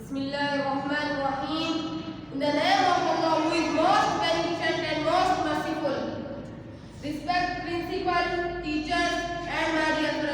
Bismillahirrahmanirrahim. In the name of Allah, who is most beneficent and most merciful. Respect principal, teachers, and my dear